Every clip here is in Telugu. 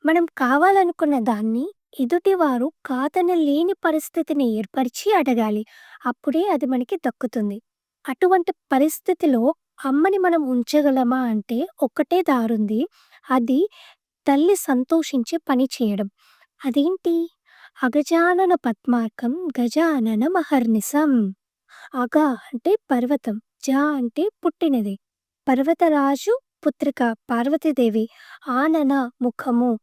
మనం కావాలనుకున్న దాన్ని ఎదుటివారు కాదనలేని పరిస్థితిని ఏర్పరిచి అడగాలి. అప్పుడే అది మనకి దక్కుతుంది. అటువంటి పరిస్థితిలో అమ్మని మనం ఉంచగలమా అంటే ఒక్కటే దారుంది. అది తల్లి సంతోషించి పని చేయడం. అదేంటి? అగజానన పద్మార్కం గజాననమహర్నిశం. అగ అంటే పర్వతం. అంటే పుట్టినది. పర్వతరాజు పుత్రిక పార్వతీదేవి. ఆనన ముఖము.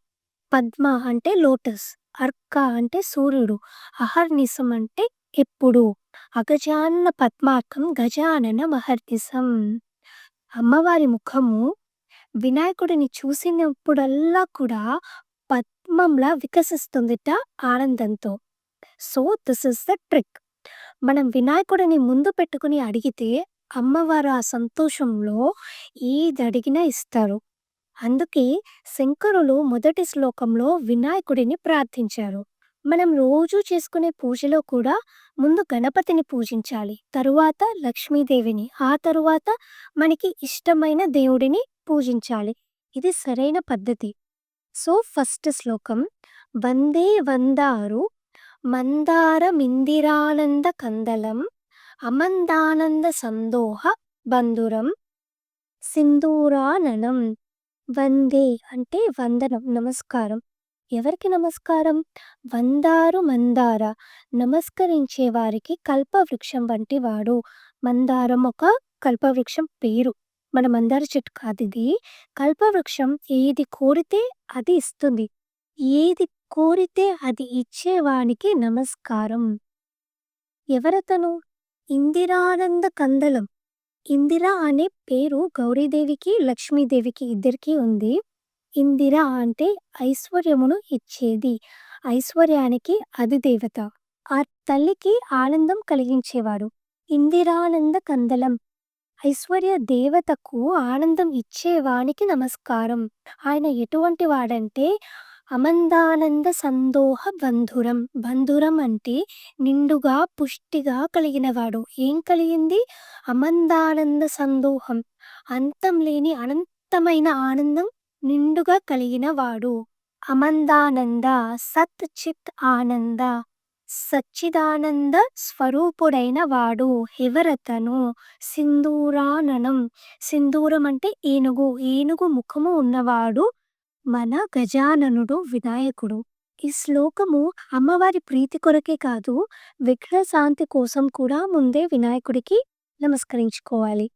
పద్మ అంటే లోటస్. అర్క అంటే సూర్యుడు. అహర్నిశం అంటే ఎప్పుడు. అగజానన పద్మార్కం గజానన మహర్నిశం. అమ్మవారి ముఖము వినాయకుడిని చూసినప్పుడల్లా కూడా పద్మంలా వికసిస్తుందిట ఆనందంతో. So, this is the trick. మనం వినాయకుడిని ముందు పెట్టుకుని అడిగితే అమ్మవారు ఆ సంతోషంలో ఏదడిగినా ఇస్తారు. అందుకే శంకరులు మొదటి శ్లోకంలో వినాయకుడిని ప్రార్థించారు. మనం రోజూ చేసుకునే పూజలో కూడా ముందు గణపతిని పూజించాలి. తరువాత లక్ష్మీదేవిని. ఆ తరువాత మనకి ఇష్టమైన దేవుడిని పూజించాలి. ఇది సరైన పద్ధతి. సో, ఫస్ట్ శ్లోకం వందే వందారు మందారమిందిరానంద కందలం అమందానంద సందోహ బంధురం సింధూరాననం. వందే అంటే వందనం, నమస్కారం. ఎవరికి నమస్కారం? వందారు మందార. నమస్కరించే వారికి కల్పవృక్షం వంటి వాడు. మందారం ఒక కల్పవృక్షం పేరు. మన మందార చెట్టు కాదిది. కల్పవృక్షం ఏది కోరితే అది ఇస్తుంది. ఏది కోరితే అది ఇచ్చేవానికి నమస్కారం. ఎవరతను? ఇందిరానంద కందలం. ఇందిర అనే పేరు గౌరీదేవికి, లక్ష్మీదేవికి ఇద్దరికీ ఉంది. ఇందిర అంటే ఐశ్వర్యమును ఇచ్చేది. ఐశ్వర్యానికి అధిదేవత. ఆ తల్లికి ఆనందం కలిగించేవాడు. ఇందిరానంద కందలం. ఐశ్వర్య దేవతకు ఆనందం ఇచ్చేవానికి నమస్కారం. ఆయన ఎటువంటి వాడంటే అమందానంద సందోహ బంధురం. బంధురం అంటే నిండుగా పుష్టిగా కలిగినవాడు. ఏం కలిగింది? అమందానంద సందోహం. అంతం లేని అనంతమైన ఆనందం నిండుగా కలిగిన వాడు. అమందానంద సత్ చిత్ ఆనంద. సచ్చిదానంద స్వరూపుడైన వాడు. ఎవరతను? సింధూరాననం. సింధూరం అంటే ఏనుగు. ఏనుగు ముఖము ఉన్నవాడు మన గజాననుడు వినాయకుడు. ఈ శ్లోకము అమ్మవారి ప్రీతి కొరకే కాదు, విఘ్న శాంతి కోసం కూడా ముందే వినాయకుడికి నమస్కరించుకోవాలి.